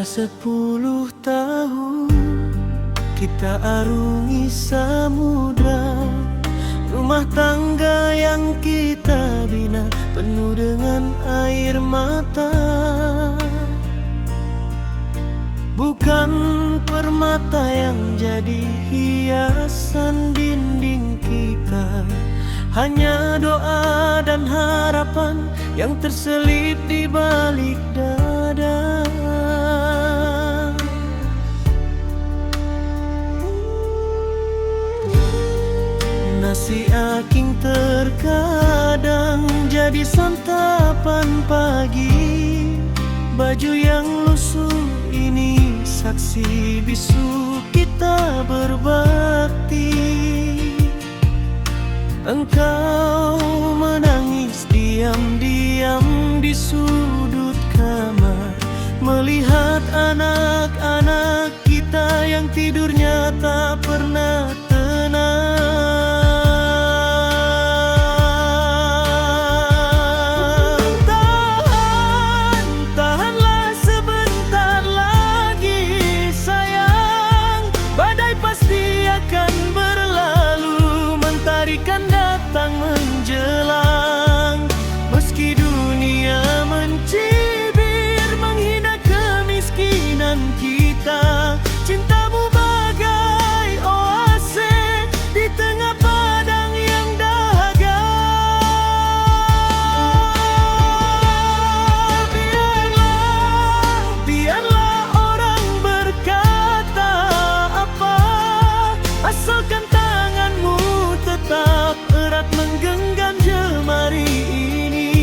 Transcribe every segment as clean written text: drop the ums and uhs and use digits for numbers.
10 tahun kita arungi samudra, rumah tangga yang kita bina penuh dengan air mata. Bukan permata yang jadi hiasan dinding kita, hanya doa dan harapan yang terselip di balik dada. Nasi aking terkadang jadi santapan pagi, baju yang lusuh ini saksi bisu kita berbakti. Engkau menangis diam-diam di sudut kamar, melihat anak-anak kita yang tidurnya tak pernah tenang. Tahanlah sebentar lagi sayang, badai pasti akan berlalu, mentarikan datang menjelang. Meski dunia mencibir, menghina kemiskinan kita, cintamu bagai oase di tengah padang yang dahaga. Biarlah orang berkata apa, asalkan tanganmu tetap erat menggenggam jemari ini.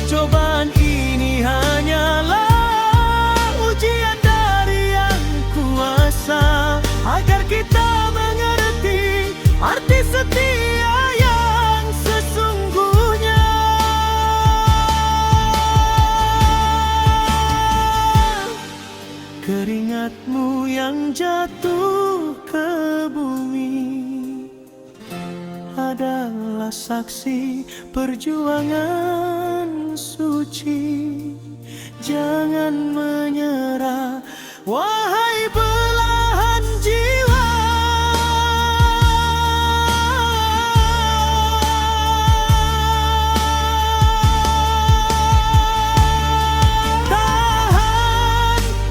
Cobaan ini hanyalah ujian dari Yang Kuasa, agar kita mengerti arti setia yang sesungguhnya. Keringatmu yang jatuh ke bumi adalah saksi perjuangan suci. Jangan menyerah, wahai belahan jiwa.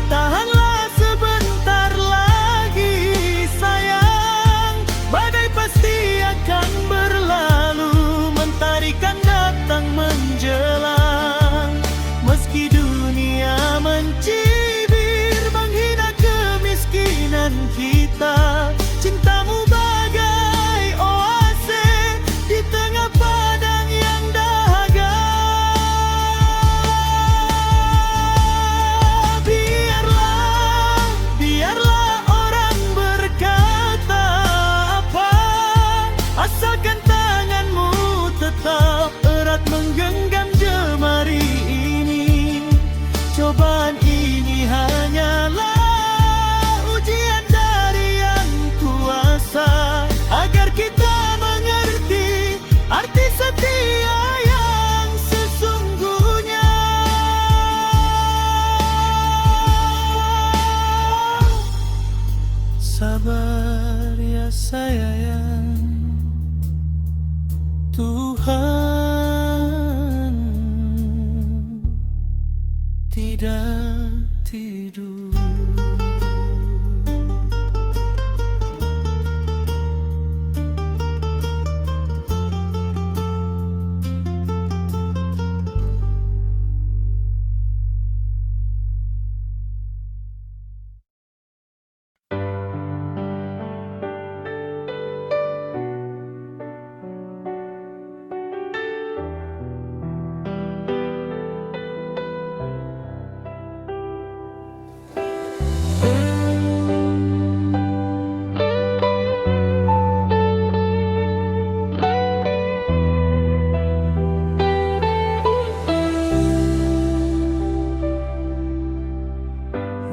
Tahanlah sebentar lagi sayang, badai pasti akan berlalu, mentarikan datang menjelang. Meski dunia mencibir, menghina kemiskinan kita, cintamu bagai oase di tengah padang yang dahaga. Biarlah orang berkata apa, asalkan tanganmu tetap erat menggenggam jemari ini. Cobaan ini hanyalah ujian dari Yang Kuasa, agar kita mengerti arti setia yang sesungguhnya. Sabar ya sayang, Tuhan tidak tidur.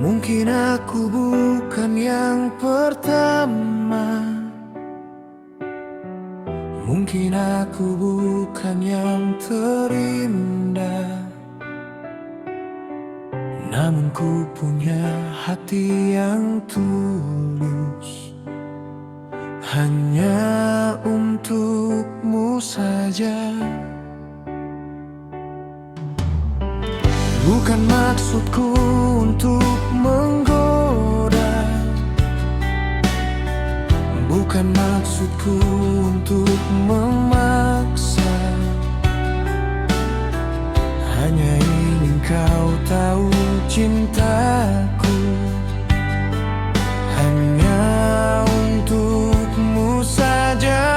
Mungkin aku bukan yang pertama, mungkin aku bukan yang terindah, namun ku punya hati yang tulus, hanya untukmu saja. Bukan maksudku untuk menggoda, bukan maksudku untuk memaksa, hanya ingin kau tahu cintaku hanya untukmu saja.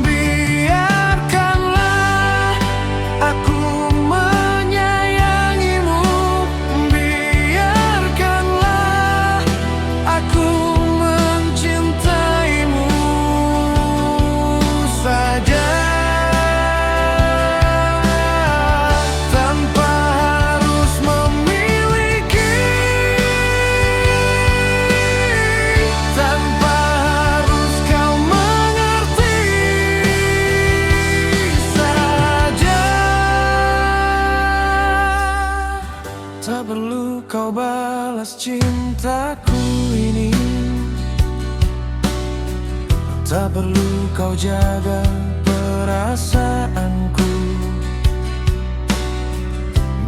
Biarkanlah aku menyayangimu, biarkanlah aku mencintaimu saja. Tak perlu kau balas cintaku ini, tak perlu kau jaga perasaanku.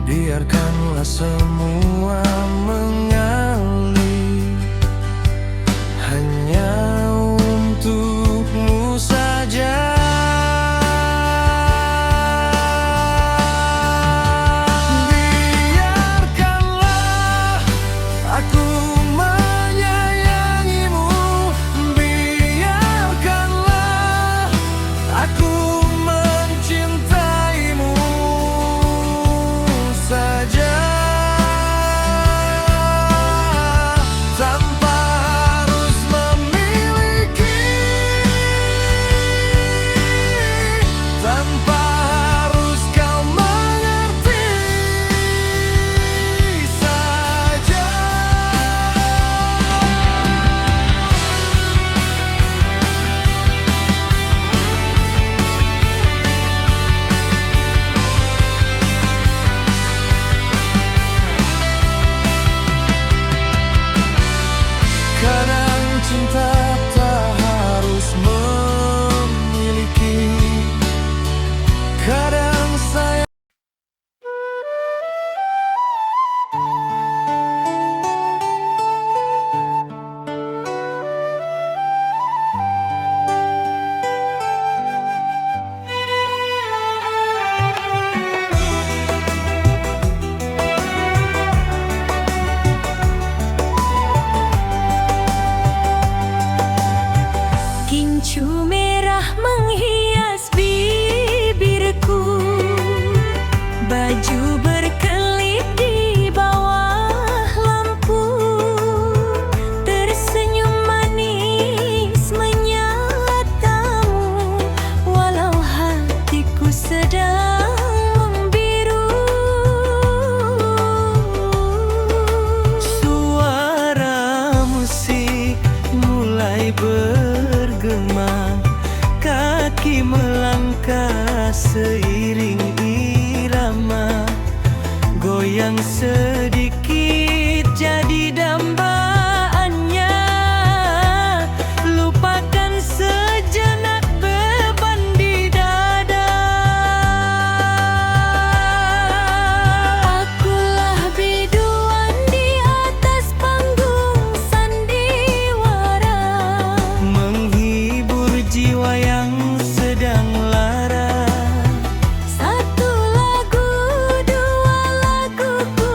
Biarkanlah semua mengalir hanya untukmu saja. Cinta tak harus memiliki, kadang saya Kincu merah menghias bibirku, baju berkelip di bawah lampu, tersenyum manis menyatamu, walau hatiku sedang membiru. suara musik mulai bergema, kaki melangkah seiring irama, goyang sedikit jadi dambaannya, lupakan sejenak beban di dada. Akulah biduan di atas panggung sandiwara, Menghibur jiwa yang sedang lara. satu lagu, dua laguku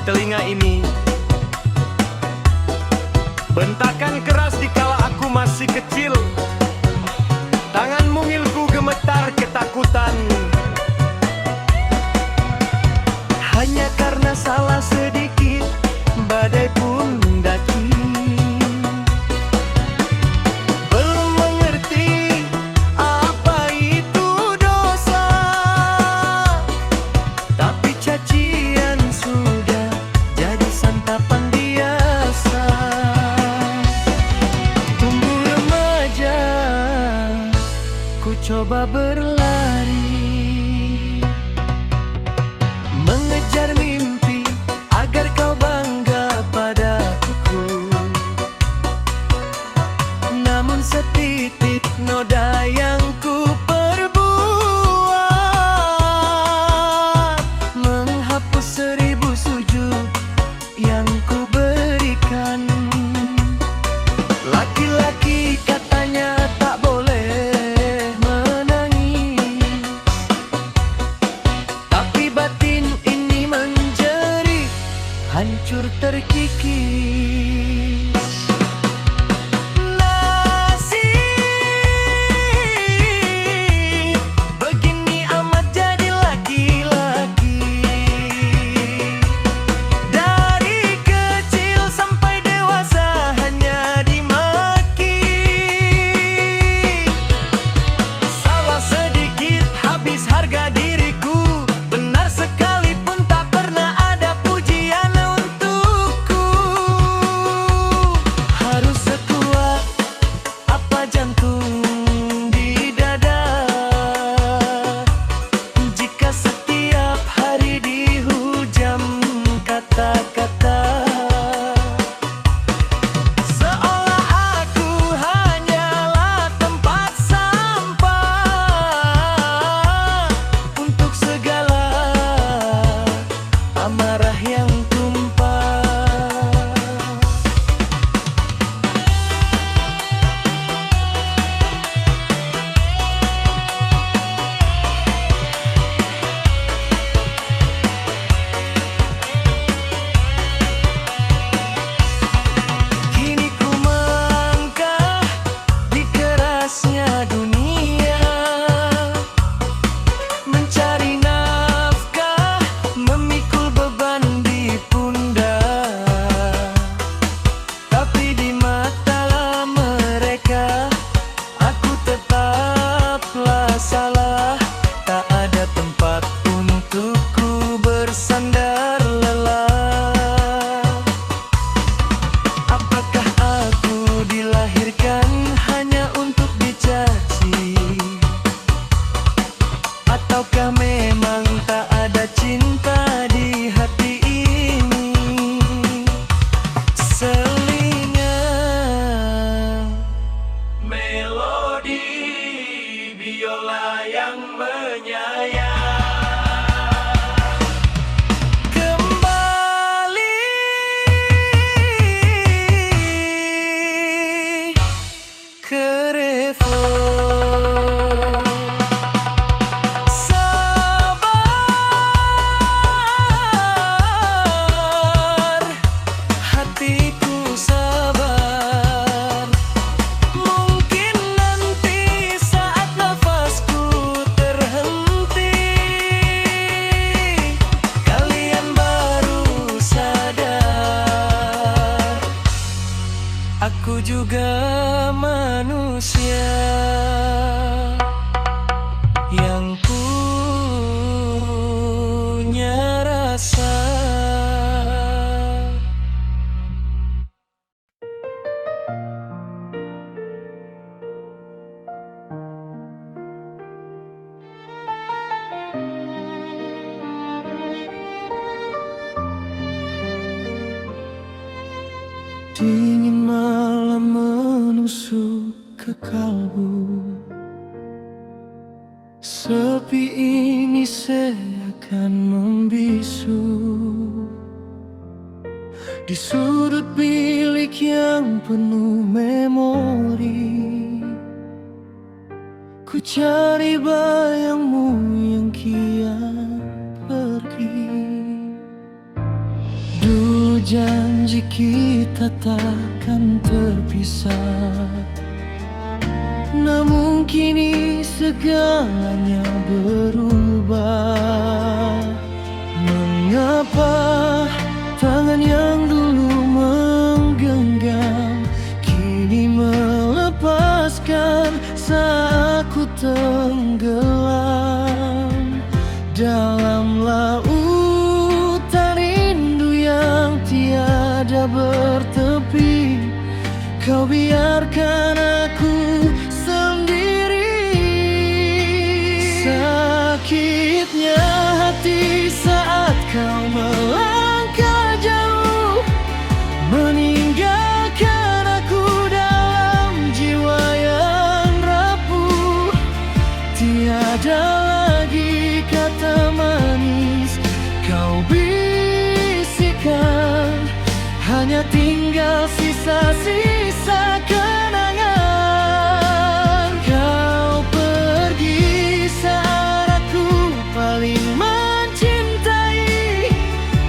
telinga ini. Bentakan keras dikala aku masih kecil, tangan mungilku gemetar ketakutan. Hanya karena salah sedikit, badai pun mendaki. Belum mengerti apa itu dosa, tapi cacian sudah jadi santapan biasa. Tumbuh remaja, ku coba berlari, mengejar mimpi agar kau bangga padaku. Namun setitik noda yang ku perbuat menghapus 1000 sujud yang ku berikan. Laki-laki katanya tak boleh menangis, tapi batin ini menjerit, hancur terkikis. Nasib begini amat jadi laki-laki, dari kecil sampai dewasa hanya dimaki. Salah sedikit habis harga diriku, benar sekalipun tak pernah ada pujian untukku. Harus sekuat apa jantung di dada, jika setiap hari dihujam kata-kata, seolah aku hanyalah tempat sampah untuk segala amarah yang tumpah. Kini ku melangkah di kerasnya dunia, mencari nafkah, memikul beban di pundak. Tapi di mata mereka aku tetaplah salah, tak ada tempat untukku bersandar lelah. Apakah aku dilahirkan hanya untuk dicaci, ataukah memang tak ada cinta di hati ini? Selingan melodi biola yang menyayat kembali ke refo. Sabar, hatiku sabar. Mungkin nanti saat nafasku terhenti, kalian baru sadar aku juga manusia yang punya rasa. Dingin malam menusuk ke kalbu, sepi ini seakan membisu. Di sudut bilik yang penuh memori, ku cari bayangmu yang kian pergi. janji kita takkan terpisah, namun kini segalanya berubah. Mengapa tangan yang dulu menggenggam kini melepaskan saat aku tenggelam dalam lautan rindu yang tiada bertepi. Kau biarkan aku sendiri. Sakitnya hati saat kau melangkah jauh, meninggalkan aku dalam jiwa yang rapuh. Tiada lagi kata manis kau bisikan, hanya tinggal sisa-sisa kenangan. Kau pergi saat aku paling mencintai,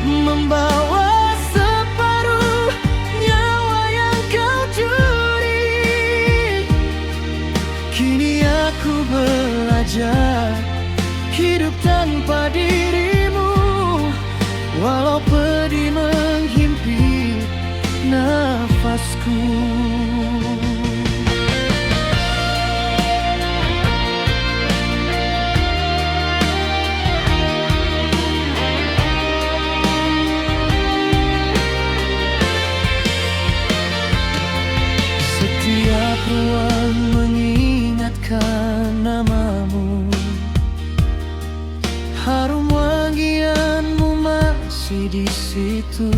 membawa separuh nyawa yang kau curi. Kini aku belajar hidup tanpa dirimu, walau pedih menghimpit nafasku. Setiap ruang mengingatkan namamu, harum wangianmu masih di situ.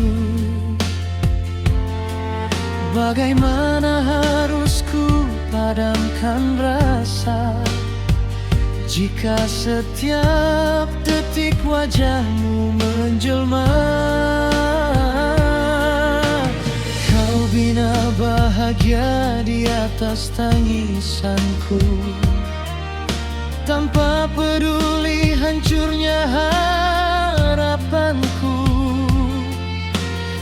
Bagaimana harus ku padamkan rasa jika setiap detik wajahmu menjelma? Kau bina bahagia di atas tangisanku, tanpa peduli hancurnya harapanku.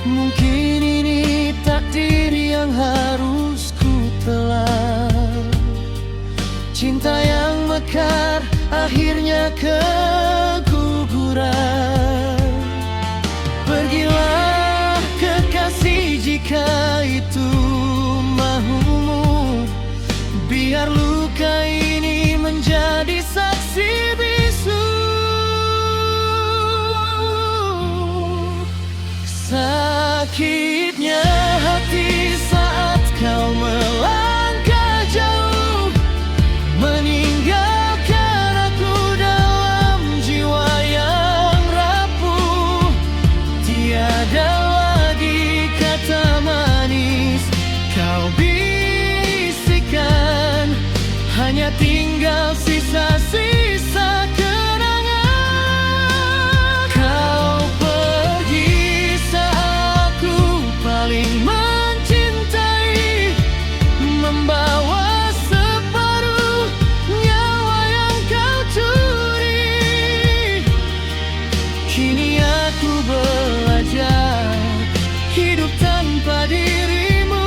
Mungkin ini takdir yang harus ku telan. Cinta yang mekar akhirnya keguguran. Pergilah kekasih jika itu mahumu, biar luka ini menjadi saksi bisu. Sakitnya hati saat kau melangkah jauh, meninggalkan aku dalam jiwa yang rapuh. Tiada lagi kata manis kau bisikan, hanya tinggal sisa-sisa kenangan. Kau pergi saat aku paling mencintai, membawa separuh nyawa yang kau curi. Kini aku belajar hidup tanpa dirimu,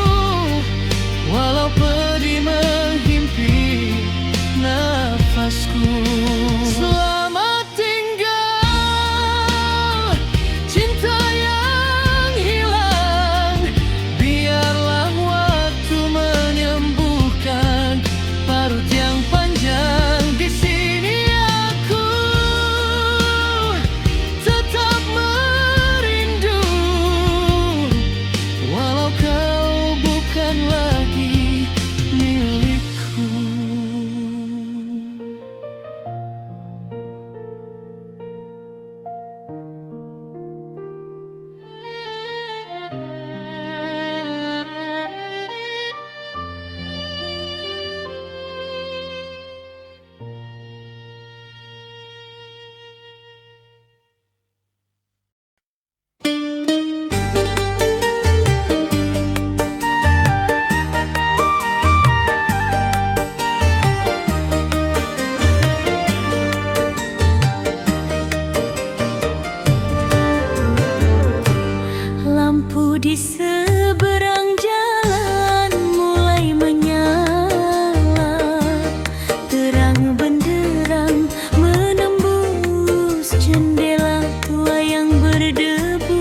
walau pedih menghimpit nafasku. di seberang jalan mulai menyala, terang benderang menembus jendela tua yang berdebu.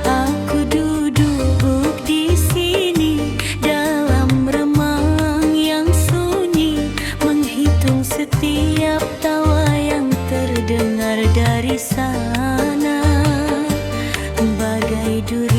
Aku duduk di sini dalam remang yang sunyi, menghitung setiap tawa yang terdengar dari sana. Bagai duri